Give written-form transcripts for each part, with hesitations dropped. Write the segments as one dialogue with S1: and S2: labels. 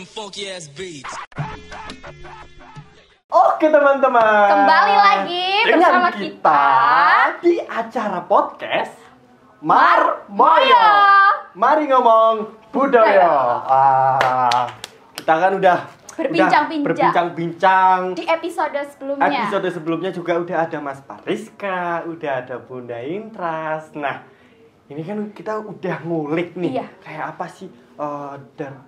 S1: them funky ass beats.
S2: Oke teman-teman,
S3: kembali lagi
S2: dengan
S3: bersama
S2: kita di acara podcast Marmoyo. Mari ngomong budaya. Kita kan udah berbincang-bincang
S3: di episode sebelumnya.
S2: Episode sebelumnya juga udah ada Mas Pariska, udah ada Bunda Intras. Nah, ini kan kita udah ngulik nih.
S3: Iya.
S2: Kayak apa sih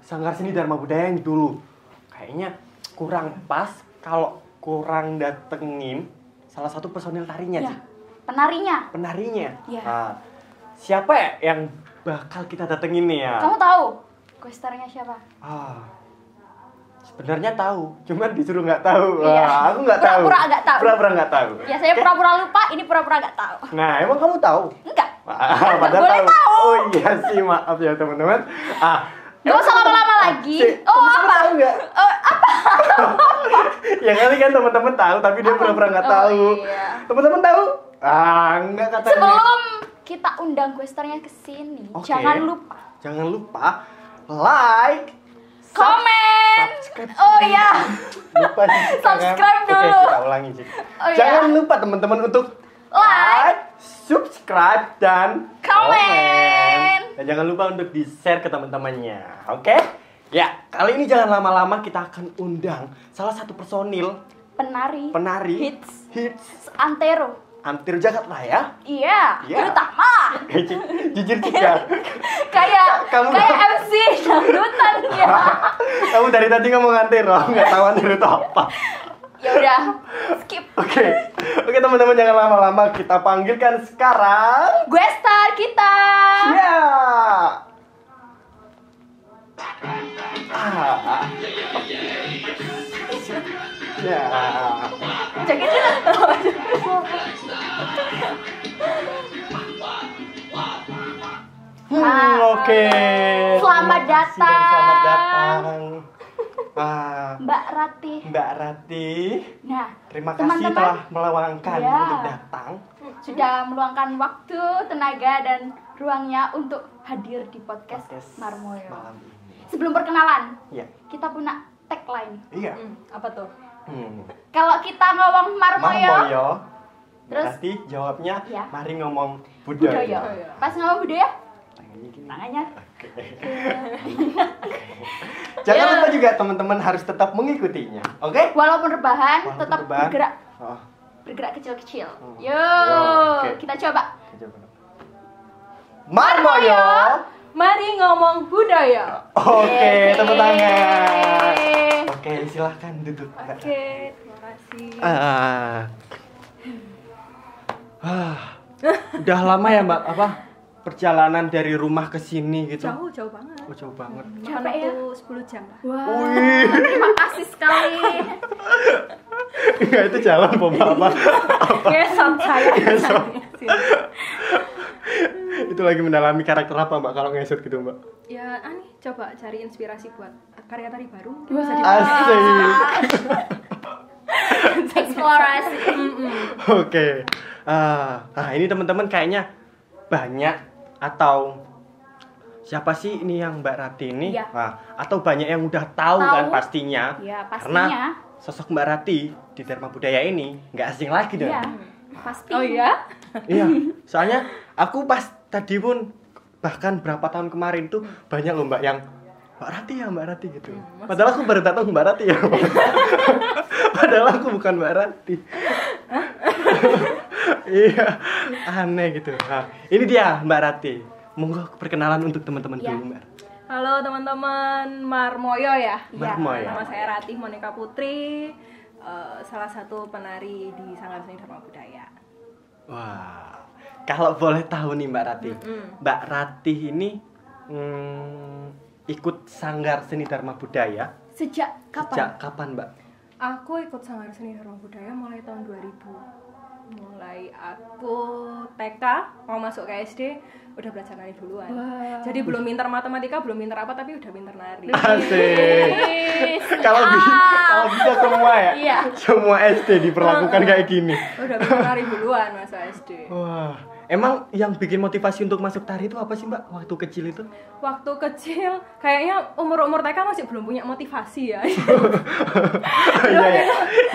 S2: Sanggar Seni Dharma Budaya yang dulu. Kayaknya kurang pas kalau kurang datengin salah satu personil tarinya
S3: Iya.
S2: sih.
S3: Penarinya. Iya.
S2: Nah, siapa ya yang bakal kita datengin nih ya?
S3: Kamu tahu questernya siapa?
S2: Sebenarnya tahu, cuman disuruh nggak tahu.
S3: Iya.
S2: Aku nggak tahu.
S3: Pura-pura nggak tahu.
S2: Pura-pura nggak tahu.
S3: Ya saya pura-pura lupa, ini pura-pura nggak tahu.
S2: Nah, emang kamu tahu?
S3: Enggak.
S2: Padahal
S3: Boleh tahu.
S2: Oh iya sih, maaf ya teman-teman.
S3: Gak usah lama-lama lagi.
S2: Teman-teman
S3: Apa?
S2: tahu nggak?
S3: Apa?
S2: Ya kali kan teman-teman tahu, tapi dia pura-pura nggak tahu.
S3: Iya.
S2: Teman-teman tahu? Enggak katanya.
S3: Sebelum kita undang questernya ke sini,
S2: Oke.
S3: jangan lupa
S2: like,
S3: komen.
S2: subscribe.
S3: Oh iya.
S2: Lupa sih.
S3: Subscribe
S2: Oke,
S3: dulu.
S2: kita ulangi sih.
S3: Oh iya.
S2: Jangan lupa teman-teman untuk
S3: Like,
S2: subscribe dan
S3: komen.
S2: Dan jangan lupa untuk di-share ke teman-temannya. Oke? Ya, kali ini jangan lama-lama, kita akan undang salah satu personil penari hits
S3: Antero.
S2: Antero Jagat Raya.
S3: Iya,
S2: Iya.
S3: terutama
S2: Jujur juga.
S3: kayak
S2: Kamu
S3: MC dangdutan ya.
S2: Kamu dari tadi ngomong Antero, nggak tahu Antero itu apa.
S3: Ya udah, skip.
S2: Oke teman-teman, jangan lama-lama, kita panggilkan sekarang.
S3: Guestar kita.
S2: Ya. Ya.
S3: Joget dulu.
S2: Oke.
S3: Selamat
S2: Terima kasih dan
S3: datang.
S2: Selamat datang.
S3: Mbak Ratih.
S2: Mbak Ratih.
S3: Nah,
S2: Terima kasih
S3: teman-teman,
S2: telah meluangkan
S3: Ya.
S2: untuk datang.
S3: sudah meluangkan waktu, tenaga dan ruangnya untuk hadir di podcast Marmoyo.
S2: Malam ini.
S3: Sebelum perkenalan,
S2: Iya.
S3: kita punya tagline.
S2: Iya.
S3: Apa tuh?
S2: Hmm.
S3: Kalau kita ngomong Marmoyo,
S2: Marmoyo.
S3: terus
S2: Berarti jawabnya
S3: Ya.
S2: mari ngomong
S3: budaya.
S2: budaya.
S3: Pas ngomong budaya,
S2: Tangannya gini.
S3: tangannya.
S2: Jangan lupa juga teman-teman harus tetap mengikutinya. Oke?
S3: Walaupun rebahan,
S2: Walaupun
S3: tetap
S2: rebahan.
S3: bergerak kecil-kecil.
S2: Hmm.
S3: Yo,
S2: Oke.
S3: kita coba.
S2: Marmoyo.
S4: Mari ngomong budaya.
S2: Oke, tepuk tangan.
S3: Yeay.
S2: Oke, silahkan duduk.
S4: Oke, terima kasih.
S2: Udah lama ya Mbak, perjalanan dari rumah ke sini gitu?
S4: Jauh banget.
S2: Oh, jauh banget.
S3: Capek ya?
S4: 10 jam lah.
S3: Wah,
S2: Wih.
S3: terima kasih sekali.
S2: Enggak, itu jalan Bapak.
S4: Ngesot saya.
S2: Ngesot. Itu lagi mendalami karakter apa Mbak kalau ngesot gitu Mbak?
S4: Ya, coba cari inspirasi buat karya tari baru. Mungkin
S3: Wah.
S4: bisa dipakai.
S2: Asik.
S3: Eksplorasi.
S2: Oke. Ini teman-teman kayaknya banyak atau siapa sih ini yang Mbak Ratih ini?
S3: Iya.
S2: Atau banyak yang udah tahu kan pastinya.
S3: Ya,
S2: Karena
S3: pastinya.
S2: sosok Mbak Ratih di Dharma Budaya ini nggak asing lagi dong.
S3: Iya, pasti.
S4: Oh iya?
S2: Iya. Soalnya aku pas tadi pun bahkan berapa tahun kemarin tuh banyak loh Mbak yang Mbak Ratih gitu. Padahal aku baru tahu Mbak Ratih ya. Padahal aku bukan Mbak Ratih. Iya, aneh gitu. Nah, ini dia Mbak Ratih. Monggo perkenalan untuk teman-teman
S3: Iya.
S2: dulu Mbak.
S4: Halo teman-teman Marmoyo ya.
S2: Marmoyo.
S4: Nama saya Ratih Monika Putri. Salah satu penari di Sanggar Seni Dharma Budaya.
S2: Wah, kalau boleh tahu nih Mbak Ratih, Mbak Ratih ini ikut Sanggar Seni Dharma Budaya
S3: Sejak kapan?
S2: sejak kapan Mbak?
S4: Aku ikut Sanggar Seni Dharma Budaya mulai tahun 2000. Mulai aku TK mau masuk ke SD udah belajar nari duluan.
S3: Wah.
S4: Jadi belum pintar matematika, belum pintar apa, tapi udah pintar nari.
S2: Asik. Kalau bisa semua ya.
S3: Iya.
S2: Semua SD diperlakukan kayak gini.
S4: Udah pintar nari duluan masa SD.
S2: Wah, Emang yang bikin motivasi untuk masuk tari itu apa sih Mbak waktu kecil itu?
S4: Waktu kecil kayaknya umur TK masih belum punya motivasi ya.
S2: Iya ya.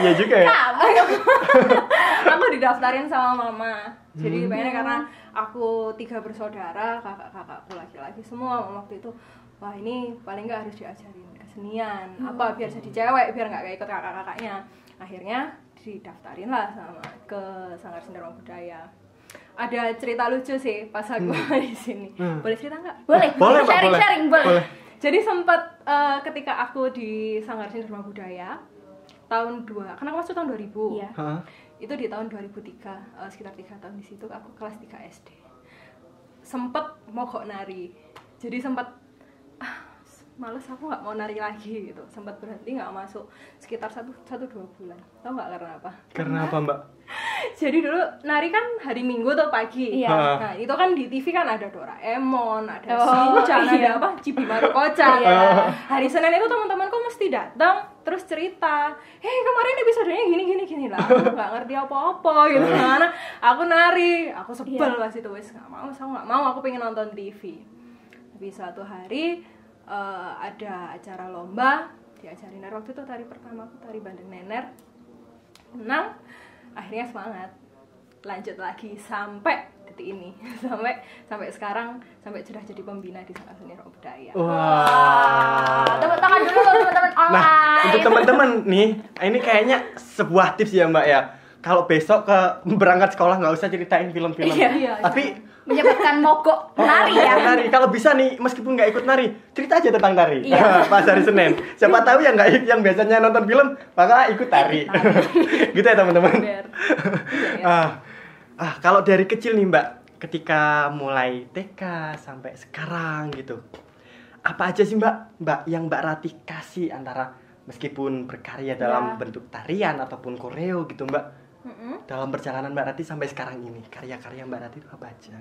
S2: Iya juga ya.
S4: Aku didaftarin sama mama. Jadi pengennya karena aku 3 bersaudara, kakak-kakakku laki-laki semua waktu itu. Wah, ini paling nggak harus diajarin kesenian. Apa biar jadi cewek, biar nggak kayak ikut kakak-kakaknya. Akhirnya didaftarin lah ke Sanggar Seni Ruang Budaya. Ada cerita lucu sih pas aku di sini. Boleh cerita nggak?
S3: Boleh,
S2: Boleh, Mbak,
S3: sharing-sharing boleh.
S4: Jadi sempat ketika aku di Sanggar Seni Ruang Budaya tahun 2, karena aku masuk tahun 2000.
S3: Iya.
S2: Hah?
S4: Itu di tahun 2003, sekitar 3 tahun di situ aku kelas 3 SD. Sempet mogok nari. Jadi sempat males, aku nggak mau nari lagi gitu. Sempat berhenti, nggak masuk sekitar 1-2 bulan. Tahu nggak karena apa?
S2: Karena apa Mbak?
S4: Jadi dulu nari kan hari Minggu tuh pagi.
S3: Iya.
S4: Nah, itu kan di TV kan ada Doraemon, ada
S3: Oh,
S4: Shinchan,
S3: iya.
S4: ada apa? Chibi Maruko-chan.
S3: Iya.
S4: Hari Senin itu teman-temanku mesti datang terus cerita, "Hei, kemarin episodenya gini lah." Aku nggak ngerti apa-apa gitu. Karena aku nari, aku sebel pas itu wes nggak mau, aku pengen nonton TV. Tapi suatu hari ada acara lomba, diajarin nari. Waktu itu tari pertama aku tari Bandeng Nener. Menang, akhirnya semangat. Lanjut lagi sampai detik ini. sampai sekarang, sampai sudah jadi pembina di Sanggar Seni Ruang Budaya.
S2: Wah.
S3: Tepuk tangan dulu teman-teman online.
S2: Nah, untuk teman-teman nih, ini kayaknya sebuah tips ya Mbak ya. Kalau besok berangkat sekolah nggak usah ceritain film-film.
S4: Iya.
S2: Tapi
S3: Menyebabkan mogok nari ya.
S2: nari. Kalau bisa nih, meskipun nggak ikut nari, cerita aja tentang tari.
S3: Iya.
S2: Pas hari Senin. Siapa tahu yang biasanya nonton film, maka ikut tari. Gitu ya teman-teman.
S4: Biar. Iya.
S2: Kalau dari kecil nih Mbak, ketika mulai TK sampai sekarang gitu, apa aja sih Mbak yang Mbak Ratih kasih antara meskipun berkarya dalam bentuk tarian ataupun koreo gitu Mbak? Dalam perjalanan Mbak Ratih sampai sekarang ini, karya-karya Mbak Ratih itu apa aja?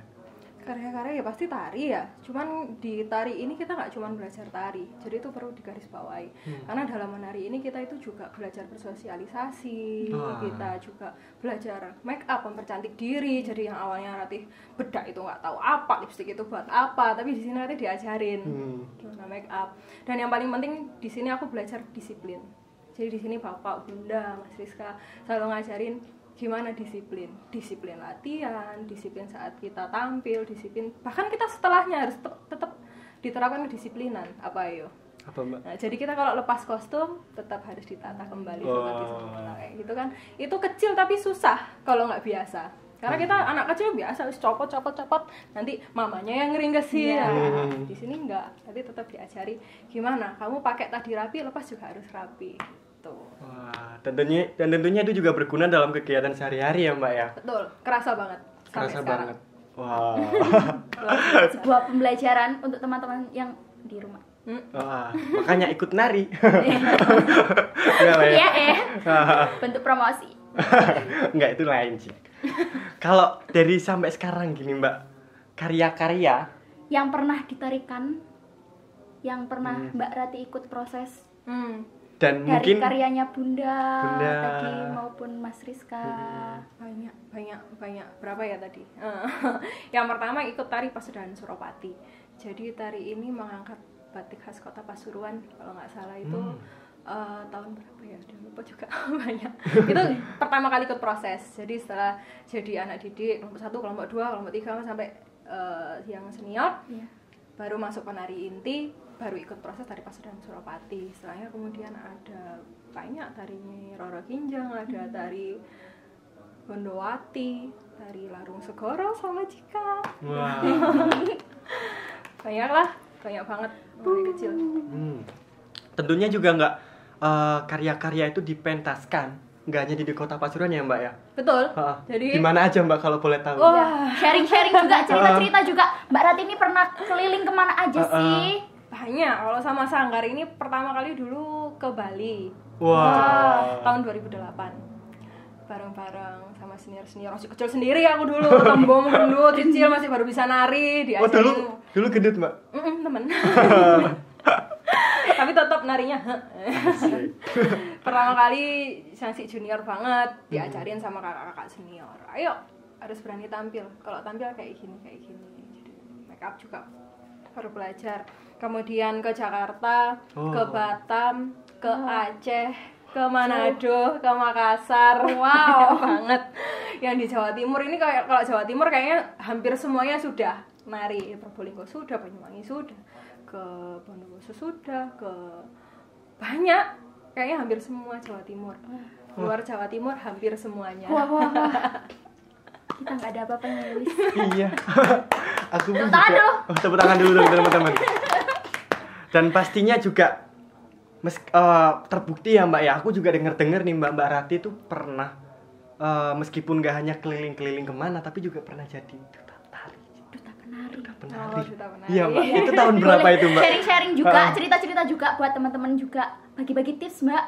S4: Karya-karya ya pasti tari ya. Cuman di tari ini kita nggak cuman belajar tari, jadi itu perlu digarisbawahi. Karena dalam menari ini kita itu juga belajar bersosialisasi, kita juga belajar make up, mempercantik diri. Jadi yang awalnya Ratih bedak itu nggak tahu apa, lipstik itu buat apa, tapi di sini Ratih diajarin gimana make up. Dan yang paling penting di sini aku belajar disiplin. Jadi di sini Bapak, Bunda, Mas Rizka selalu ngajarin gimana disiplin latihan, disiplin saat kita tampil, disiplin bahkan kita setelahnya harus tetap diterapkan kedisiplinan. Apa ayo?
S2: Apa Mbak?
S4: Nah, jadi kita kalau lepas kostum tetap harus ditata kembali seperti semula kayak gitu kan. Itu kecil tapi susah kalau nggak biasa. Karena kita anak kecil biasa harus copot nanti mamanya yang ngeringkesin. Nah, di sini enggak, tapi tetap diajari gimana kamu pakai tadi rapi, lepas juga harus rapi.
S2: Wah, tentunya itu juga berguna dalam kegiatan sehari-hari ya Mbak ya.
S4: Betul, kerasa banget sampai
S2: Kerasa
S4: sekarang.
S2: banget. Wah.
S3: Sebuah pembelajaran untuk teman-teman yang di rumah.
S2: Wah, makanya ikut nari.
S3: Iya, bentuk promosi.
S2: Enggak, itu lain sih. Kalau dari sampai sekarang gini Mbak, karya-karya
S3: Yang pernah ditarikan, yang pernah Mbak Ratih ikut proses
S2: dan
S3: dari
S2: mungkin
S3: karyanya Bunda tadi maupun Mas Rizka.
S4: banyak berapa ya tadi? Yang pertama ikut tari Pasedahan Suropati. Jadi tari ini mengangkat batik khas kota Pasuruan kalau nggak salah itu tahun berapa ya, udah lupa juga. Banyak. Itu pertama kali ikut proses. Jadi setelah jadi anak didik kelompok 1, kelompok 2, kelompok 3 sampai yang senior, baru masuk penari inti, baru ikut proses tari Pasedahan Suropati. Setelahnya kemudian ada banyak tarinya Roro Kinjang, ada tari Gondowati, tari Larung Segoro sama Jika.
S2: wah.
S4: banyak banget dari kecil.
S2: Tentunya juga nggak karya-karya itu dipentaskan, nggak hanya di kota Pasuruan ya Mbak ya.
S4: Betul.
S2: Jadi gimana aja Mbak kalau boleh tahu?
S3: Sharing-sharing juga, cerita-cerita juga. Mbak Ratih ini pernah keliling kemana aja sih?
S4: Banyak. Kalau sama Sanggar ini pertama kali dulu ke Bali.
S2: Wah.
S4: Tahun 2008. Bareng-bareng sama senior-senior, masih kecil sendiri aku dulu, tembong gendut, kecil masih baru bisa nari, diajarin.
S2: Dulu gendut Mbak.
S4: Temen. Tapi tetap narinya. Pertama kali masih junior banget, diajarin sama kakak-kakak senior. Ayo harus berani tampil. Kalau tampil kayak gini. Jadi make up juga baru belajar. Kemudian ke Jakarta, ke Batam, ke Aceh, ke Manado, ke Makassar.
S3: Wow.
S4: Banget. Yang di Jawa Timur ini kalau Jawa Timur kayaknya hampir semuanya sudah nari. Probolinggo sudah, Banyuwangi sudah, ke Bondowoso sudah, ke banyak. Kayaknya hampir semua Jawa Timur. Luar Jawa Timur hampir semuanya.
S3: Wah. Kita nggak ada apa-apanya, Wis.
S2: Iya. Aku pun
S3: Tepuk tangan
S2: juga.
S3: dulu.
S2: Tepuk tangan dulu dong teman-teman. Dan pastinya juga terbukti ya Mbak ya. Aku juga dengar-dengar nih Mbak Rati tuh pernah meskipun gak hanya keliling-keliling kemana, tapi juga pernah jadi duta tari.
S3: Duta penari.
S4: Duta penari.
S2: Iya Mbak. Itu tahun berapa
S3: Boleh
S2: itu Mbak?
S3: sharing-sharing juga, cerita-cerita juga buat teman-teman juga. Bagi-bagi tips Mbak.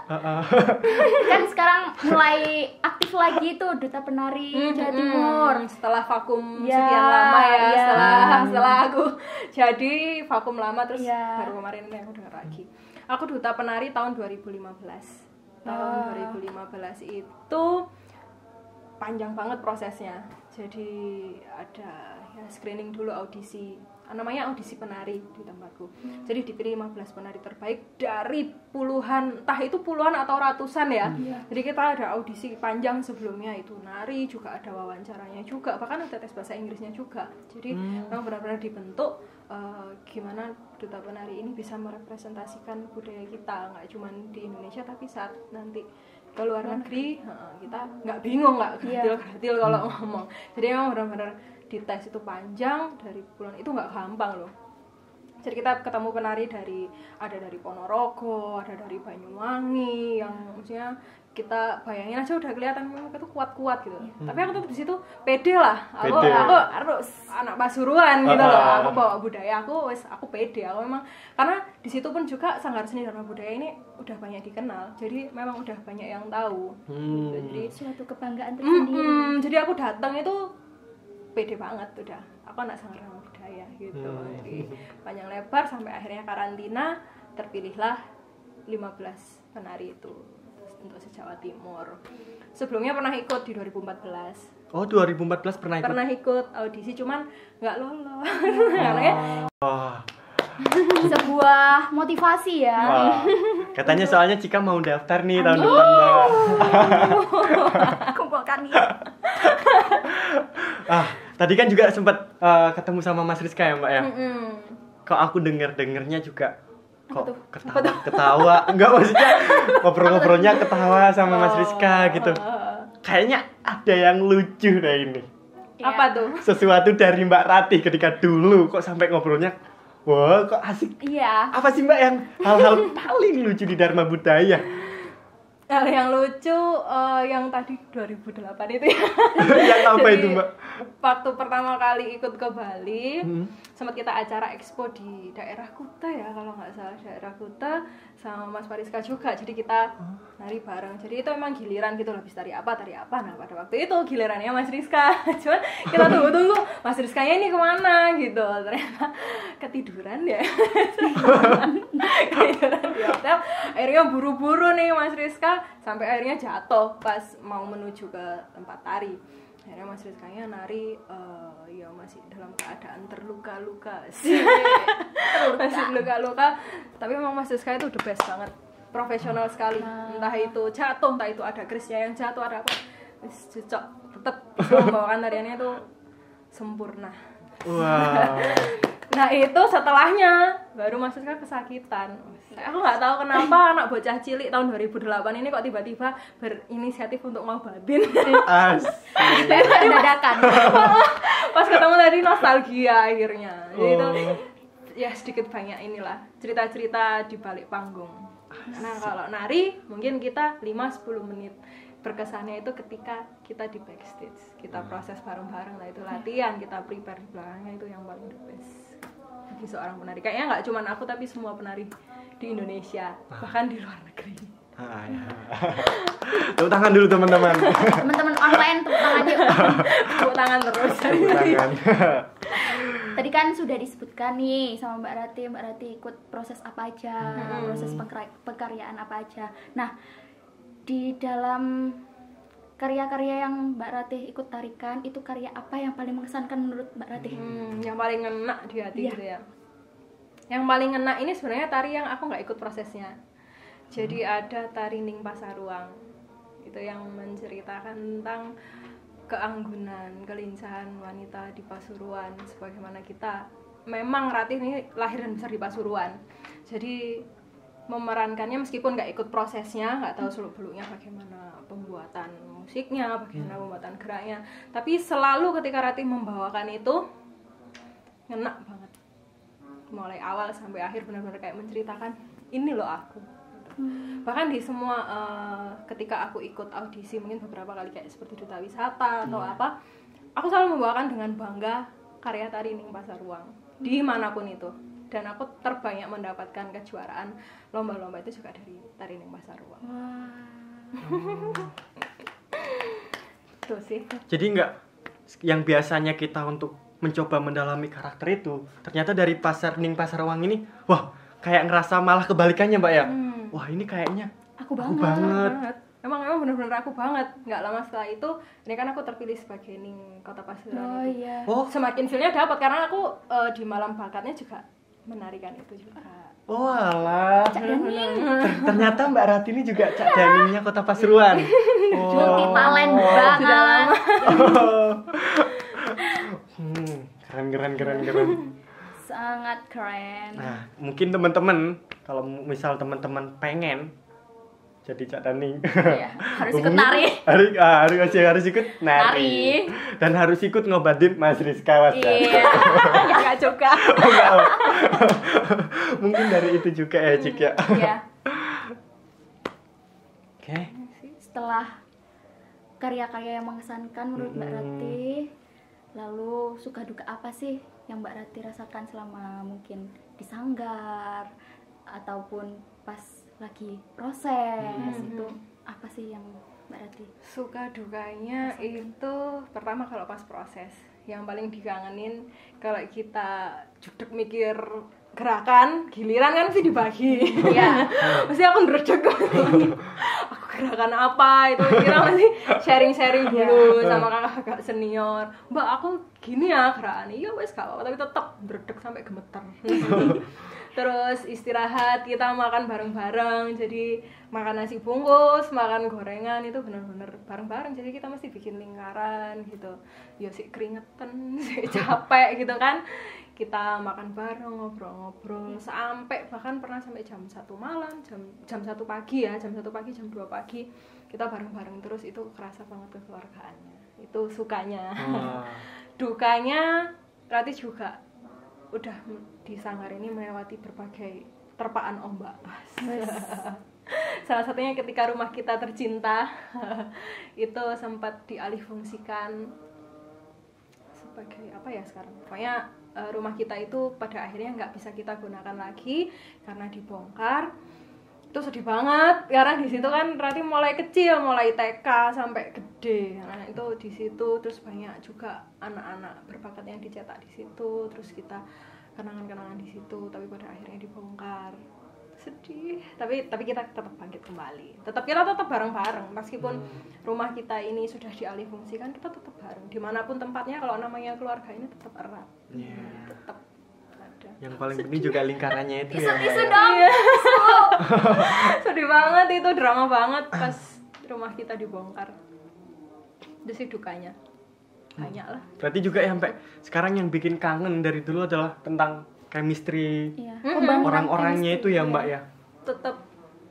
S3: Kan sekarang mulai aktif lagi tuh Duta Penari Jawa Timur.
S4: Setelah vakum
S3: Ya,
S4: sekian lama ya,
S3: ya.
S4: setelah aku jadi vakum lama terus
S3: Ya.
S4: baru kemarin ini aku dengar lagi. Aku Duta Penari tahun 2015. Tahun 2015 itu panjang banget prosesnya. Jadi ada ya screening dulu, audisi. Namanya audisi penari di tempatku. Jadi dipilih 15 penari terbaik dari puluhan, entah itu puluhan atau ratusan ya. Jadi kita ada audisi panjang sebelumnya, itu nari juga ada wawancaranya juga, bahkan ada tes bahasa Inggrisnya juga. Jadi memang benar-benar dibentuk gimana Duta Penari ini bisa merepresentasikan budaya kita, nggak cuma di Indonesia tapi saat nanti ke luar negeri kita nggak bingung, nggak gratil kalau ngomong. Jadi memang benar-benar dites itu panjang, dari bulan itu nggak gampang loh. Jadi kita ketemu penari ada dari Ponorogo, ada dari Banyuwangi, yang maksudnya kita bayangin aja udah kelihatan memang itu kuat-kuat gitu. Tapi aku tuh di situ pede lah. Aku harus anak Pasuruan gitu loh. Aku bawa budaya aku pede. Aku memang karena di situ pun juga Sanggar Seni Dharma Budaya ini udah banyak dikenal. Jadi memang udah banyak yang tahu. Gitu. Jadi
S3: Suatu kebanggaan tersendiri.
S4: jadi aku datang itu pede banget udah. Aku anak Sanggar Dharma Budaya gitu. Jadi panjang lebar sampai akhirnya karantina, terpilihlah 15 penari itu untuk se-Jawa Timur. Sebelumnya pernah ikut di 2014.
S2: Oh, 2014 pernah ikut?
S4: Pernah ikut audisi, cuman nggak lolos. Karena
S3: Sebuah motivasi ya.
S2: Wah. Katanya soalnya Cika mau daftar nih tahun depan Mbak.
S3: Kumpulkan nih.
S2: Tadi kan juga sempat ketemu sama Mas Rizka ya Mbak ya. Kok aku dengernya juga kok ketawa enggak, maksudnya ngobrol-ngobrolnya ketawa sama Mas Rizka gitu. Kayaknya ada yang lucu dah ini.
S4: Apa tuh?
S2: Sesuatu dari Mbak Rati ketika dulu kok sampai ngobrolnya wah kok asik.
S3: Iya.
S2: Apa sih Mbak yang hal-hal paling lucu di Dharma Budaya?
S4: Hal yang lucu yang tadi 2008 itu ya.
S2: Yang apa
S4: Jadi,
S2: itu Mbak?
S4: Waktu pertama kali ikut ke Bali, sempat kita acara expo di daerah Kuta ya, kalau nggak salah daerah Kuta, sama Mas Mariska juga. Jadi kita nari bareng. Jadi itu emang giliran gitu, habis tari apa. Nah pada waktu itu gilirannya Mas Rizka. Cuman kita tunggu Mas Rizkanya ini kemana gitu. Ternyata ketiduran ya. Ketiduran di hotel. Akhirnya buru-buru nih Mas Rizka, sampai akhirnya jatuh pas mau menuju ke tempat tari. Akhirnya Mas Rizkanya nari ya masih dalam keadaan terluka-luka sih. Masih luka-luka, tapi memang Mas Rizka itu the best banget, profesional sekali. Entah itu jatuh, entah itu ada krisnya yang jatuh, ada apa, cocok, tetap bisa membawakan tariannya itu sempurna.
S2: Wow.
S4: Nah itu setelahnya baru Mas Rizka kesakitan. Aku nggak tahu kenapa anak bocah cilik tahun 2008 ini kok tiba-tiba berinisiatif untuk mau babin.
S2: Asik.
S3: Dadakan.
S4: Pas ketemu tadi nostalgia akhirnya. Jadi itu ya sedikit banyak inilah cerita-cerita di balik panggung. Nah kalau nari mungkin kita 5-10 menit. Berkesannya itu ketika kita di backstage, kita proses bareng-bareng, lah itu latihan, kita prepare di belakangnya, itu yang paling the best bagi seorang penari. Kayaknya nggak cuma aku tapi semua penari di Indonesia, bahkan di luar negeri.
S2: Ya. Tepuk tangan dulu teman-teman.
S3: Teman-teman online tepuk tangan yuk.
S4: Tepuk tangan terus.
S2: Tepuk tangan.
S3: Tadi kan sudah disebutkan nih sama Mbak Rati ikut proses apa aja, proses pekaryaan apa aja. Nah, di dalam karya karya-karya yang Mbak Ratih ikut tarikan itu karya apa yang paling mengesankan menurut Mbak Ratih?
S4: Yang paling ngena di hati
S3: Iya.
S4: gitu ya. Yang paling ngena ini sebenarnya tari yang aku nggak ikut prosesnya. Jadi ada tari Ning Pasaruang. Itu yang menceritakan tentang keanggunan, kelincahan wanita di Pasuruan, sebagaimana kita. Memang Ratih ini lahir dan besar di Pasuruan. Jadi memerankannya meskipun nggak ikut prosesnya, nggak tahu seluk-beluknya bagaimana pembuatan musiknya, bagaimana pembuatan geraknya, tapi selalu ketika Ratih membawakan itu ngena banget, mulai awal sampai akhir benar-benar kayak menceritakan ini loh aku. Bahkan di semua ketika aku ikut audisi mungkin beberapa kali kayak seperti Duta Wisata atau apa, aku selalu membawakan dengan bangga karya tari Ning Pasaruang dimanapun itu. Dan aku terbanyak mendapatkan kejuaraan lomba-lomba itu juga dari tari Ning Pasaruang. Tuh sih.
S2: Jadi nggak yang biasanya kita untuk mencoba mendalami karakter itu, ternyata dari Ning Pasaruang ini, wah kayak ngerasa malah kebalikannya Mbak ya. Wah ini kayaknya
S3: Aku
S2: aku
S3: banget.
S2: banget.
S4: Emang benar-benar aku banget. Nggak lama setelah itu, ini kan aku terpilih sebagai Ning Kota Pasuruan.
S3: Oh
S4: itu.
S3: iya.
S2: Oh,
S4: Semakin feel-nya dapat karena aku di malam bakatnya juga menarikan itu juga.
S2: oh alah.
S3: Cak Daning.
S2: Ternyata Mbak Ratih ini juga Cak Daningnya Kota Pasuruan.
S3: Multi talent banget.
S2: Keren.
S3: Sangat keren.
S2: Nah, mungkin teman-teman kalau misal teman-teman pengen jadi Cak Daning,
S3: Iya, harus ikut nari.
S2: harus ikut nari. Dan harus ikut ngobatin Mas Rizka Was.
S3: Iya.
S4: Ya nggak juga.
S2: Oh, enggak. Mungkin dari itu juga ya Cik ya.
S3: Iya.
S2: Oke.
S3: Setelah karya-karya yang mengesankan menurut Mbak Ratih, lalu suka duka apa sih yang Mbak Ratih rasakan selama mungkin di sanggar ataupun pas lagi proses itu apa sih yang Mbak Ratih?
S4: Suka dukanya itu pertama kalau pas proses yang paling dikangenin kalau kita judek mikir gerakan, giliran kan sih dibagi.
S3: Iya.
S4: Mesti aku ndredeg. Aku gerakan apa itu kira masih sharing-sharing dulu sama kakak-kakak senior. Mbak aku gini ya gerakan. Iya wes gak apa-apa tapi tetap ndredeg sampai gemeter. Terus istirahat, kita makan bareng-bareng. Jadi makan nasi bungkus, makan gorengan itu benar-benar bareng-bareng. Jadi kita mesti bikin lingkaran gitu. Ya sih keringetan, sih capek gitu kan. Kita makan bareng, ngobrol-ngobrol sampai bahkan pernah sampai jam 1 malam, jam 1 pagi ya, jam 1 pagi, jam 2 pagi kita bareng-bareng terus. Itu kerasa banget kekeluargaannya. Itu sukanya. Dukanya Ratih juga udah di sanggar ini melewati berbagai terpaan ombak. Salah satunya ketika rumah kita tercinta itu sempat dialihfungsikan sebagai apa ya sekarang? Pokoknya rumah kita itu pada akhirnya nggak bisa kita gunakan lagi karena dibongkar. Itu sedih banget karena di situ kan Ratih mulai kecil, mulai TK sampai gede. Nah, itu di situ terus banyak juga anak-anak berbakat yang dicetak di situ, terus kita kenangan-kenangan di situ, tapi pada akhirnya dibongkar. Sedih, tapi kita tetap bangkit kembali. Kita tetap bareng-bareng meskipun rumah kita ini sudah dialihfungsikan, kita tetap bareng. Dimanapun tempatnya kalau namanya keluarga ini tetap erat. Tetap ada.
S2: Yang paling penting juga lingkarannya itu ya.
S3: Isu dong.
S4: Sedih banget itu, drama banget pas rumah kita dibongkar. Itu sih dukanya. Banyak lah.
S2: Berarti juga ya sampai sekarang yang bikin kangen dari dulu adalah tentang chemistry orang-orangnya itu ya Mbak ya.
S4: Tetap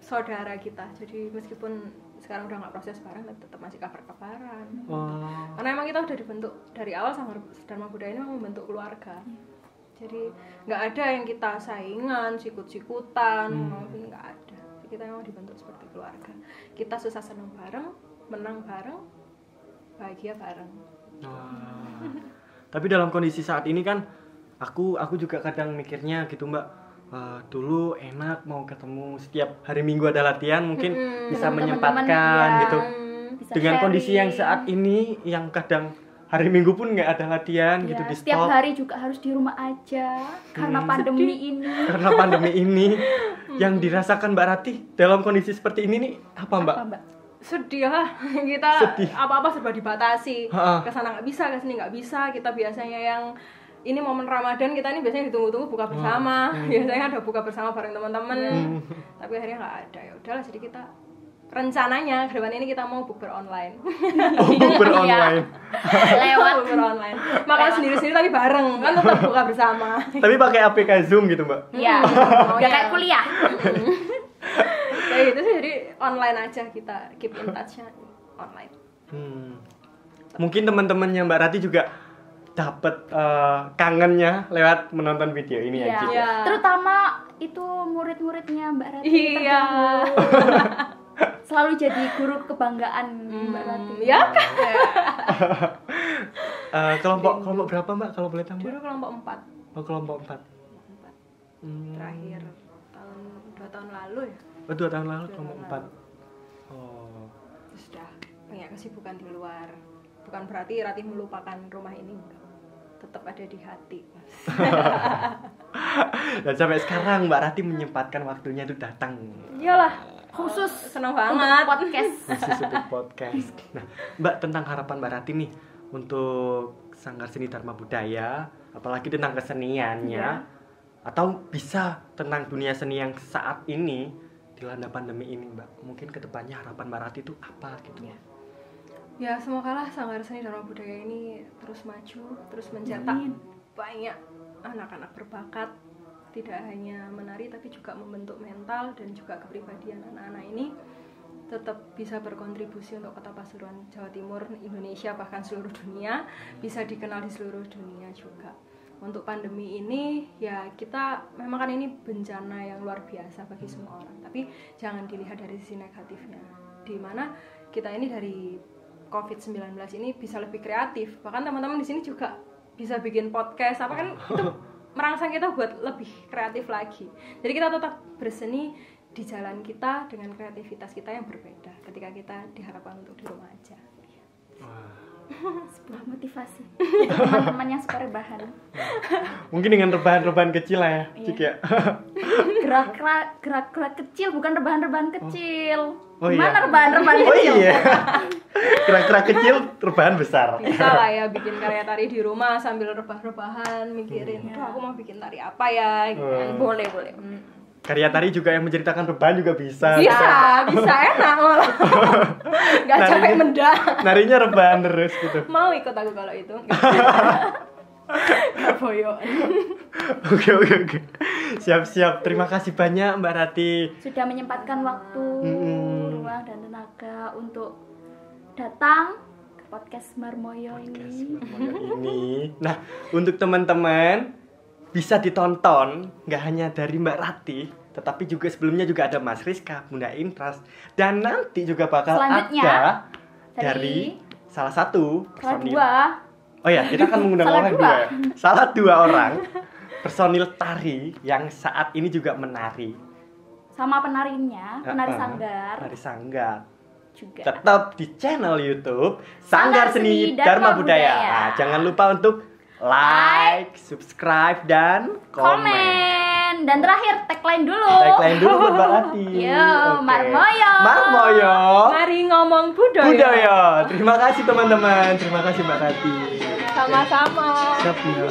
S4: saudara kita. Jadi meskipun sekarang udah nggak proses bareng, tapi tetap masih kabar-kabaran. Karena emang kita udah dibentuk dari awal Sanggar Dharma Budaya ini memang membentuk keluarga. Jadi nggak ada yang kita saingan, sikut-sikutan, nggak ada. Kita memang dibentuk seperti keluarga. Kita susah senang bareng, menang bareng, bahagia bareng.
S2: Tapi dalam kondisi saat ini kan aku juga kadang mikirnya gitu Mbak, dulu enak mau ketemu setiap hari Minggu ada latihan, mungkin bisa menyempatkan gitu.
S3: Bisa
S2: dengan
S3: sharing.
S2: kondisi yang saat ini yang kadang hari Minggu pun nggak ada latihan gitu di
S3: Setiap
S2: stop
S3: hari juga harus di rumah aja karena pandemi ini.
S2: karena pandemi ini. Yang dirasakan Mbak Ratih dalam kondisi seperti ini nih apa Mbak?
S3: Apa, Mbak?
S4: sedih lah. Kita apa-apa serba dibatasi. Kesana nggak bisa, kesini nggak bisa. Kita biasanya yang ini momen Ramadan, kita ini biasanya ditunggu-tunggu buka bersama. Biasanya ada buka bersama bareng teman-teman. Tapi akhirnya nggak ada. Ya udahlah, jadi kita rencananya ke depan ini kita mau bukber online.
S2: Bukber online.
S3: Lewat
S4: Bukber online. Makan sendiri-sendiri tapi bareng, kan tetap buka bersama.
S2: Tapi pakai APK Zoom gitu, Mbak.
S3: Iya. Udah kayak kuliah.
S4: Kayak gitu sih, jadi online aja kita keep in touch-nya online.
S2: Mungkin teman-temannya Mbak Rati juga dapat kangennya lewat menonton video ini ya, Cik.
S3: Iya. Terutama itu murid-muridnya Mbak Rati.
S4: Iya.
S3: Selalu jadi guru kebanggaan Mbak Rati.
S4: Ya kan?
S2: Kelompok berapa, Mbak, kalau boleh tahu?
S4: Dulu kelompok 4.
S2: Oh, kelompok 4.
S4: Terakhir tahun 2 tahun lalu ya.
S2: Oh, 2 tahun lalu kelompok 4. Oh.
S4: Terus sudah banyak kesibukan di luar. Bukan berarti Rati melupakan rumah ini, enggak. Tetap ada di hati.
S2: Dan sampai sekarang Mbak Rati menyempatkan waktunya itu datang.
S4: Iyalah.
S3: Khusus
S4: senang banget
S3: podcast.
S2: Khusus untuk podcast. Nah, Mbak, tentang harapan Mbak Rati nih untuk Sanggar Seni Dharma Budaya, apalagi tentang keseniannya, atau bisa tentang dunia seni yang saat ini dilanda pandemi ini, Mbak. Mungkin kedepannya harapan Mbak Rati itu apa gitu?
S4: Ya, semoga Sanggar Seni Dharma Budaya ini terus maju, terus mencetak banyak anak-anak berbakat. Tidak hanya menari tapi juga membentuk mental dan juga kepribadian anak-anak ini tetap bisa berkontribusi untuk Kota Pasuruan, Jawa Timur, Indonesia, bahkan seluruh dunia, bisa dikenal di seluruh dunia juga. Untuk pandemi ini ya kita memang kan ini bencana yang luar biasa bagi semua orang, tapi jangan dilihat dari sisi negatifnya, di mana kita ini dari COVID-19 ini bisa lebih kreatif. Bahkan teman-teman di sini juga bisa bikin podcast apa kan, itu merangsang kita buat lebih kreatif lagi. Jadi kita tetap berseni di jalan kita dengan kreativitas kita yang berbeda ketika kita diharapkan untuk di rumah aja.
S3: Sebuah motivasi untuk teman-teman yang suka rebahan.
S2: Mungkin dengan rebahan-rebahan kecil lah ya, Cik ya.
S3: Gerak-gerak kecil, bukan rebahan-rebahan kecil.
S2: Oh,
S3: Gimana
S2: iya.
S3: rebahan-rebahan
S2: Oh
S3: kecil?
S2: iya. Gerak-gerak kecil, rebahan besar.
S4: Bisa lah ya bikin karya tari di rumah sambil rebah-rebahan, mikirin, "Aduh, aku mau bikin tari apa ya?" gitu kan.
S3: Boleh.
S2: Karya tari juga yang menceritakan rebahan juga bisa.
S4: Bisa enak malah. Gak capek mendah.
S2: Narinya rebahan terus gitu.
S4: Mau ikut aku kalau itu. Boyoan.
S2: Oke. Siap. Terima kasih banyak Mbak Rati.
S3: Sudah menyempatkan waktu, ruang dan tenaga untuk datang ke podcast Marmoyo ini.
S2: Nah, untuk teman-teman bisa ditonton nggak hanya dari Mbak Rati, tetapi juga sebelumnya juga ada Mas Rizka, Bunda Intras, dan nanti juga bakal
S3: selanjutnya,
S2: ada dari salah satu personil. Oh ya, kita akan mengundang salah dua orang personil tari yang saat ini juga menari.
S3: Sama penarinya, penari
S2: sanggar.
S3: Juga.
S2: Tetap di channel YouTube Sanggar Seni Dharma Budaya. Nah, jangan lupa untuk like, subscribe, dan komen.
S3: Dan terakhir tagline dulu.
S2: Tagline dulu buat Mbak Rati.
S3: Yo, Marmoyo.
S4: Mari ngomong budaya.
S2: Terima kasih teman-teman. Terima kasih Mbak Rati.
S4: Sama-sama.
S2: Siap ya.